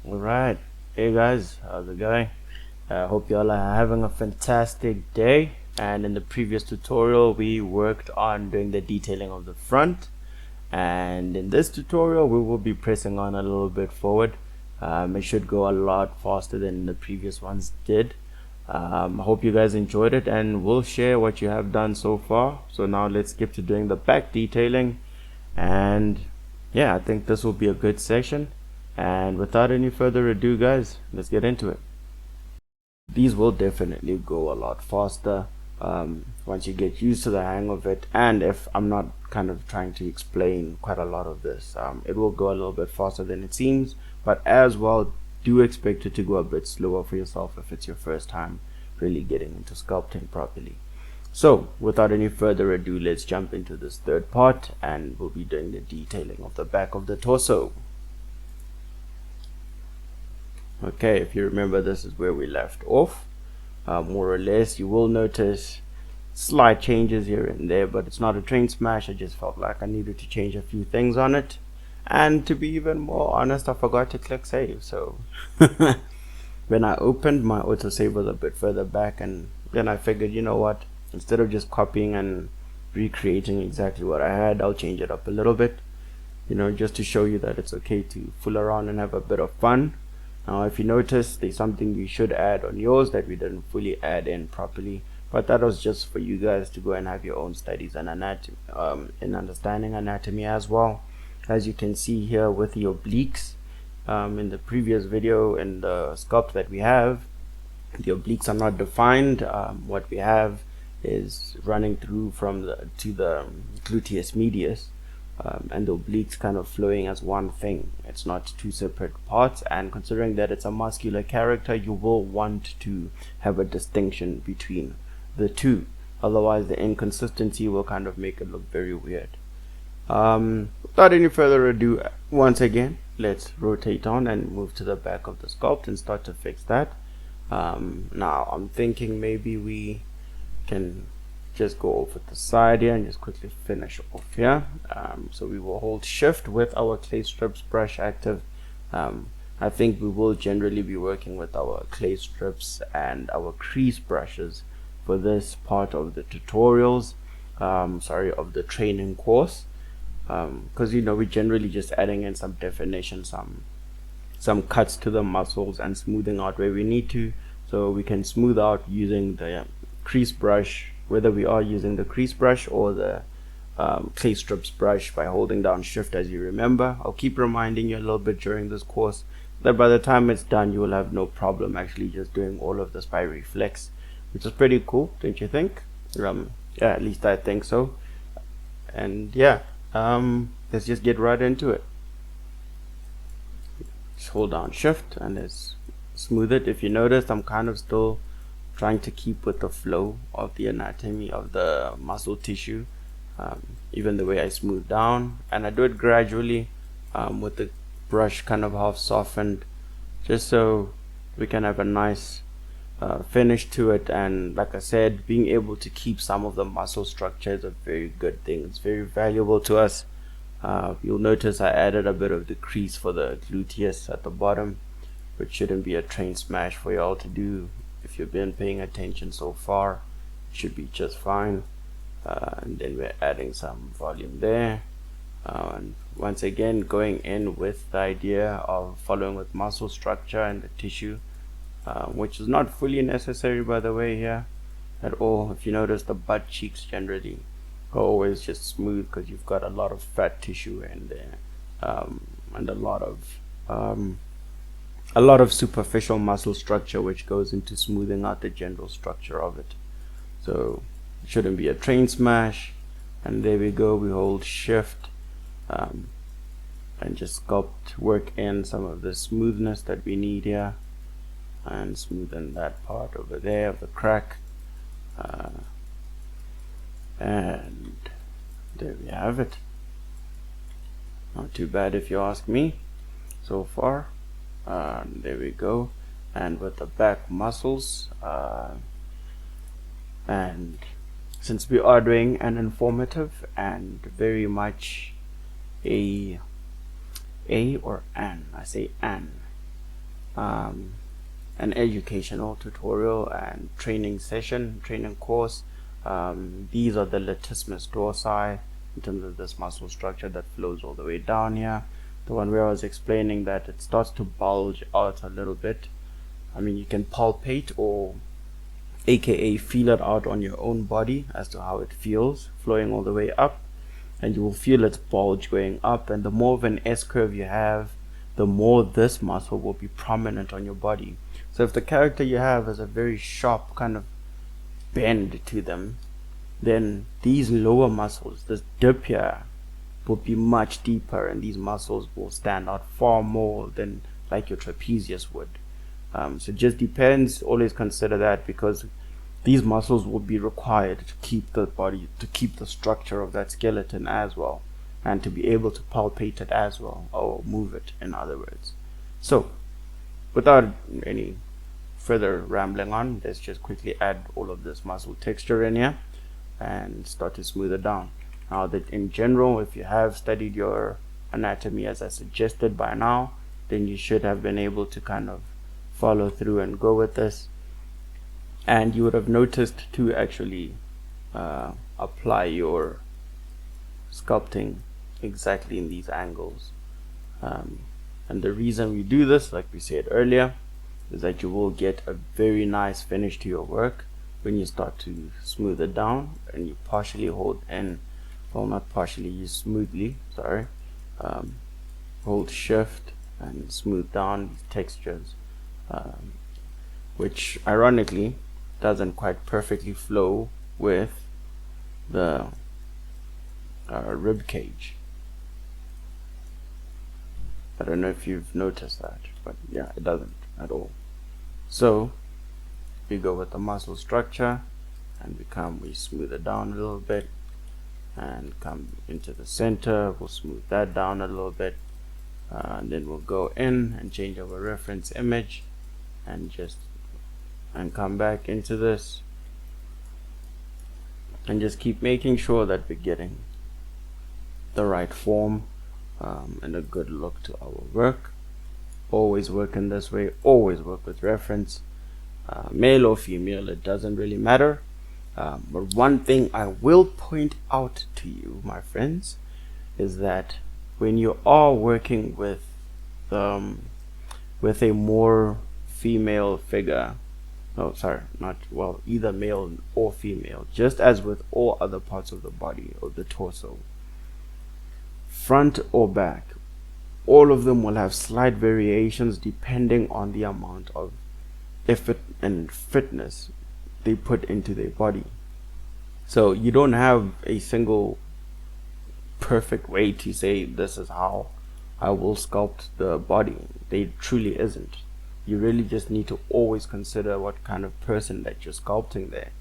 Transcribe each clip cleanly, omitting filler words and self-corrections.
Alright, hey guys, how's it going? I hope y'all are having a fantastic day. And in the previous tutorial, we worked on doing the detailing of the front. And in this tutorial, we will be pressing on a little bit forward. It should go a lot faster than the previous ones did. I hope you guys enjoyed it, and we'll share what you have done so far. So now let's skip to doing the back detailing. And yeah, I think this will be a good session. And without any further ado, guys, let's get into it. These will definitely go a lot faster once you get used to the hang of it. And if I'm not kind of trying to explain quite a lot of this, it will go a little bit faster than it seems. But as well, do expect it to go a bit slower for yourself if it's your first time really getting into sculpting properly. So without any further ado, let's jump into this third part, and we'll be doing the detailing of the back of the torso. Okay, if you remember, this is where we left off, more or less. You will notice slight changes here and there, but it's not a train smash. I just felt like I needed to change a few things on it, and to be even more honest, I forgot to click save. So when I opened, my autosave was a bit further back, and then I figured, you know what, instead of just copying and recreating exactly what I had, I'll change it up a little bit, you know, just to show you that it's okay to fool around and have a bit of fun. Now if you notice, there's something you should add on yours that we didn't fully add in properly, but that was just for you guys to go and have your own studies and anatomy, in understanding anatomy as well. As you can see here with the obliques, in the previous video, in the sculpt that we have, the obliques are not defined. What we have is running through from the gluteus medius, and the obliques kind of flowing as one thing. It's not two separate parts, and considering that it's a muscular character, you will want to have a distinction between the two, otherwise the inconsistency will kind of make it look very weird. Without any further ado, once again, let's rotate on and move to the back of the sculpt and start to fix that. Now I'm thinking maybe we can just go over the side here and just quickly finish off here. So we will hold shift with our clay strips brush active. I think we will generally be working with our clay strips and our crease brushes for this part of the tutorials, of the training course, because you know, we're generally just adding in some definition, some cuts to the muscles, and smoothing out where we need to, so we can smooth out using the crease brush, whether we are using the crease brush or the clay strips brush, by holding down shift. As you remember, I'll keep reminding you a little bit during this course that by the time it's done, you will have no problem actually just doing all of this by reflex, which is pretty cool, don't you think? Yeah, at least I think so. And yeah, let's just get right into it. Just hold down shift and let's smooth it. If you notice, I'm kind of still trying to keep with the flow of the anatomy of the muscle tissue, even the way I smooth down, and I do it gradually, with the brush kind of half softened, just so we can have a nice finish to it. And like I said, being able to keep some of the muscle structure is a very good thing. It's very valuable to us. You'll notice I added a bit of the crease for the gluteus at the bottom, which shouldn't be a train smash for y'all to do. If you've been paying attention so far, it should be just fine. And then we're adding some volume there, and once again going in with the idea of following with muscle structure and the tissue, which is not fully necessary, by the way, here at all. If you notice, the butt cheeks generally are always just smooth because you've got a lot of fat tissue in there, and a lot of superficial muscle structure, which goes into smoothing out the general structure of it. So it shouldn't be a train smash. And there we go, we hold shift, and just sculpt, work in some of the smoothness that we need here, and smoothen that part over there of the crack, and there we have it. Not too bad if you ask me so far. There we go. And with the back muscles, and since we are doing an informative and very much I say an an educational tutorial and training session, training course. These are the latissimus dorsi in terms of this muscle structure that flows all the way down here. The one where I was explaining that it starts to bulge out a little bit. I mean, you can palpate, or aka feel it out on your own body as to how it feels flowing all the way up, and you will feel its bulge going up. And the more of an S curve you have, the more this muscle will be prominent on your body. So if the character you have has a very sharp kind of bend to them, then these lower muscles, this dip here, will be much deeper, and these muscles will stand out far more than like your trapezius would. So it just depends. Always consider that, because these muscles will be required to keep the body, to keep the structure of that skeleton as well, and to be able to palpate it as well, or move it, in other words. So without any further rambling on, let's just quickly add all of this muscle texture in here and start to smooth it down. Now that in general, if you have studied your anatomy as I suggested by now, then you should have been able to kind of follow through and go with this, and you would have noticed to actually apply your sculpting exactly in these angles. And the reason we do this, like we said earlier, is that you will get a very nice finish to your work when you start to smooth it down, and you partially hold in, well, not partially, you smoothly, sorry, hold shift and smooth down these textures, which ironically doesn't quite perfectly flow with the rib cage. I don't know if you've noticed that, but yeah, it doesn't at all. So we go with the muscle structure, and we smooth it down a little bit, and come into the center, we'll smooth that down a little bit, and then we'll go in and change our reference image, and come back into this, and just keep making sure that we're getting the right form and a good look to our work. Always work in this way, always work with reference, male or female, it doesn't really matter. But one thing I will point out to you, my friends, is that when you are working with a more female figure, either male or female, just as with all other parts of the body or the torso, front or back, all of them will have slight variations depending on the amount of effort and fitness they put into their body. So you don't have a single perfect way to say this is how I will sculpt the body. There truly isn't. You really just need to always consider what kind of person that you're sculpting there.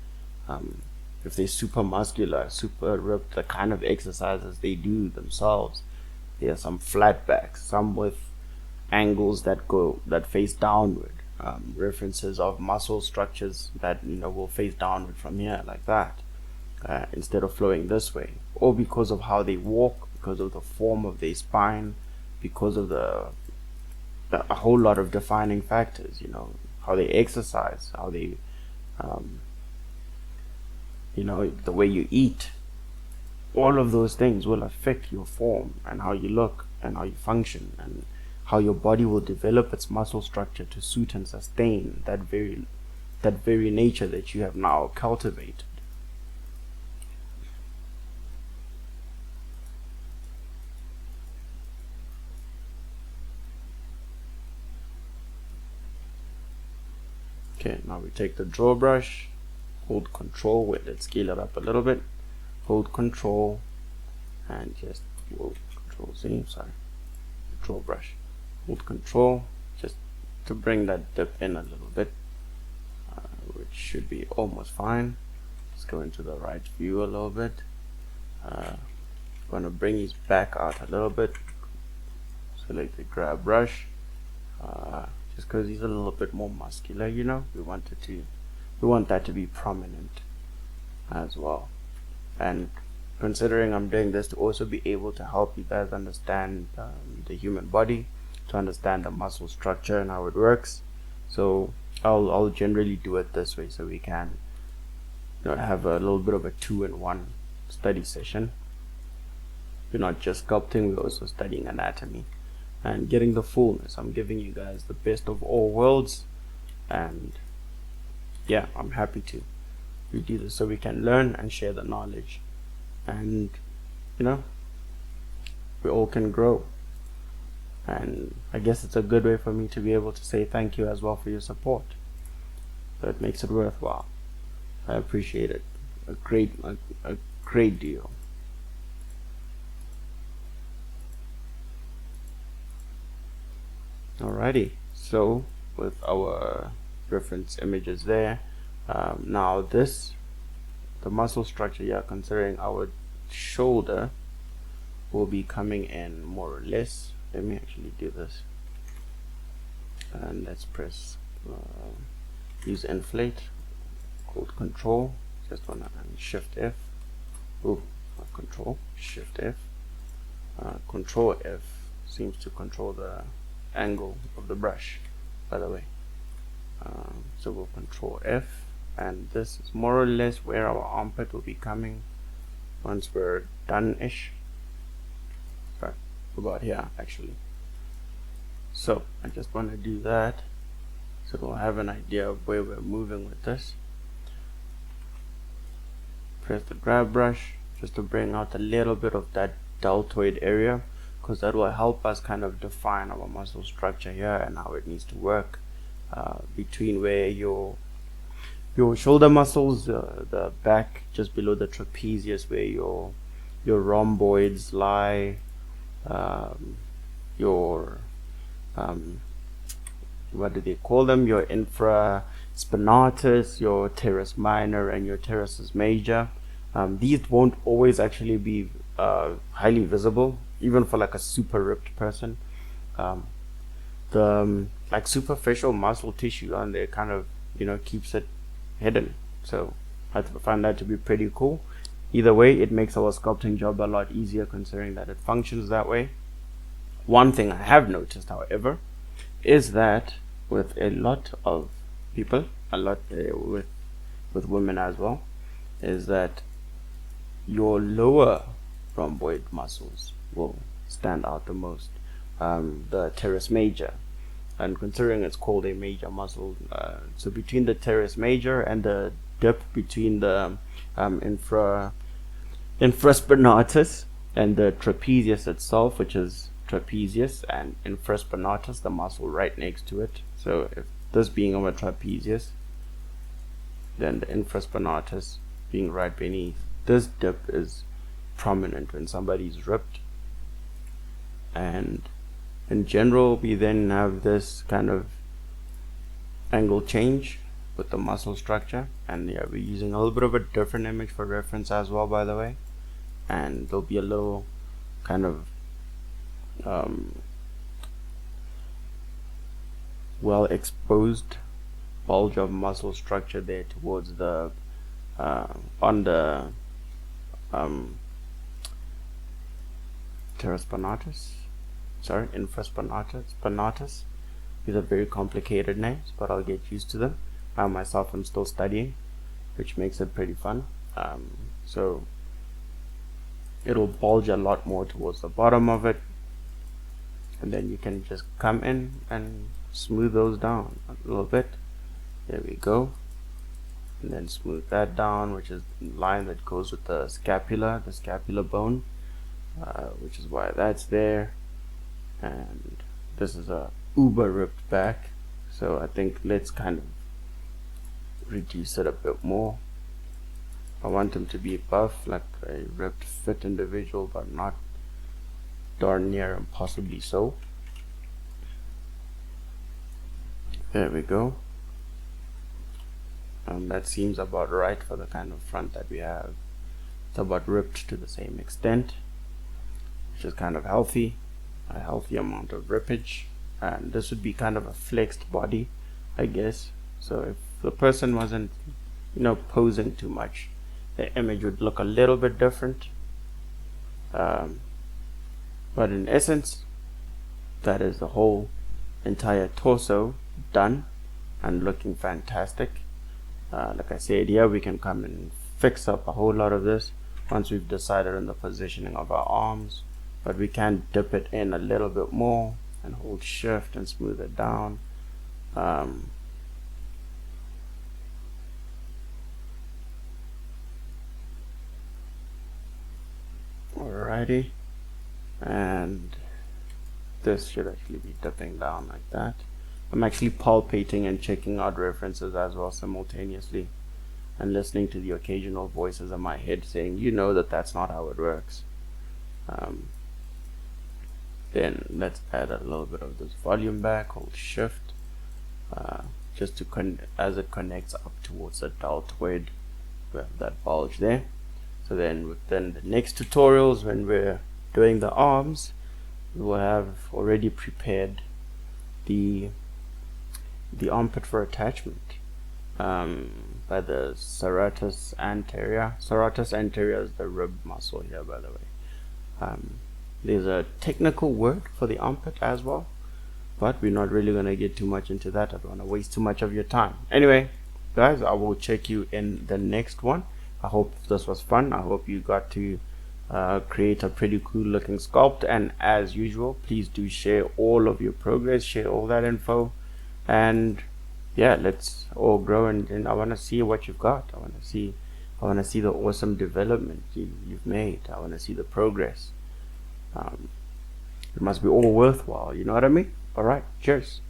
If they're super muscular, super ripped, the kind of exercises they do themselves. There are some flat backs, some with angles that face downward, references of muscle structures that will face downward from here like that, instead of flowing this way, or because of how they walk, because of the form of their spine, because of a whole lot of defining factors, how they exercise, how they the way you eat. All of those things will affect your form and how you look and how you function, and how your body will develop its muscle structure to suit and sustain that very nature that you have now cultivated. Okay, now we take the draw brush, hold control, let's scale it up a little bit, hold control, and just draw brush, hold control, just to bring that dip in a little bit, which should be almost fine. Let's go into the right view a little bit. Going to bring his back out a little bit, select the grab brush, just because he's a little bit more muscular, we want that to be prominent as well. And considering I'm doing this to also be able to help you guys understand the human body, to understand the muscle structure and how it works. So I'll generally do it this way, so we can have a little bit of a 2-in-1 study session. We're not just sculpting, we're also studying anatomy and getting the fullness. I'm giving you guys the best of all worlds, and yeah, I'm happy to do this so we can learn and share the knowledge, and we all can grow. And I guess it's a good way for me to be able to say thank you as well for your support, so it makes it worthwhile. I appreciate it a great deal. Alrighty, so with our reference images there, now the muscle structure, considering our shoulder will be coming in more or less. Let me actually do this, and let's press use inflate, hold control, just on shift F, control shift F, control F seems to control the angle of the brush, by the way. So we'll control F, and this is more or less where our armpit will be coming once we're done-ish. Sorry, about here actually. So I just want to do that so we'll have an idea of where we're moving with this. Press the grab brush just to bring out a little bit of that deltoid area, because that will help us kind of define our muscle structure here and how it needs to work, between where your shoulder muscles, the back just below the trapezius, where your rhomboids lie, your what do they call them, your infraspinatus, your teres minor, and your teres major. These won't always actually be highly visible, even for like a super ripped person. The like superficial muscle tissue on there kind of keeps it hidden, so I find that to be pretty cool. Either way, it makes our sculpting job a lot easier, considering that it functions that way. One thing I have noticed, however, is that with a lot of people, with women as well, is that your lower rhomboid muscles will stand out the most, the teres major, and considering it's called a major muscle, so between the teres major and the dip between the infraspinatus and the trapezius itself, which is trapezius and infraspinatus, the muscle right next to it. So if this being our trapezius, then the infraspinatus being right beneath, this dip is prominent when somebody's ripped. And in general, we then have this kind of angle change with the muscle structure, and we're using a little bit of a different image for reference as well, by the way, and there'll be a little kind of well exposed bulge of muscle structure there towards the on the infraspinatus. These are very complicated names, but I'll get used to them. I myself am still studying, which makes it pretty fun. So it'll bulge a lot more towards the bottom of it, and then you can just come in and smooth those down a little bit. There we go. And then smooth that down, which is the line that goes with the scapular bone, which is why that's there. And this is a uber ripped back, so I think let's kind of reduce it a bit more. I want him to be buff, like a ripped fit individual, but not darn near impossibly so. There we go. That seems about right for the kind of front that we have. It's about ripped to the same extent, which is kind of healthy, a healthy amount of rippage. And this would be kind of a flexed body, I guess. So if the person wasn't posing too much, the image would look a little bit different, but in essence that is the whole entire torso done and looking fantastic. Like I said, here we can come and fix up a whole lot of this once we've decided on the positioning of our arms, but we can dip it in a little bit more and hold shift and smooth it down. Alrighty, and this should actually be dipping down like that. I'm actually palpating and checking out references as well simultaneously, and listening to the occasional voices in my head saying, you know, that's not how it works. Then let's add a little bit of this volume back, hold shift, just to as it connects up towards the deltoid, we have that bulge there. So then within the next tutorials, when we're doing the arms, we will have already prepared the armpit for attachment by the serratus anterior. Serratus anterior is the rib muscle here, by the way. There's a technical word for the armpit as well, but we're not really going to get too much into that. I don't want to waste too much of your time. Anyway, guys, I will check you in the next one. I hope this was fun. I hope you got to create a pretty cool looking sculpt, and as usual, please do share all of your progress, share all that info, and yeah, let's all grow, and I want to see what you've got. I want to see the awesome development you've made. I want to see the progress. It must be all worthwhile, you know what I mean? All right, cheers.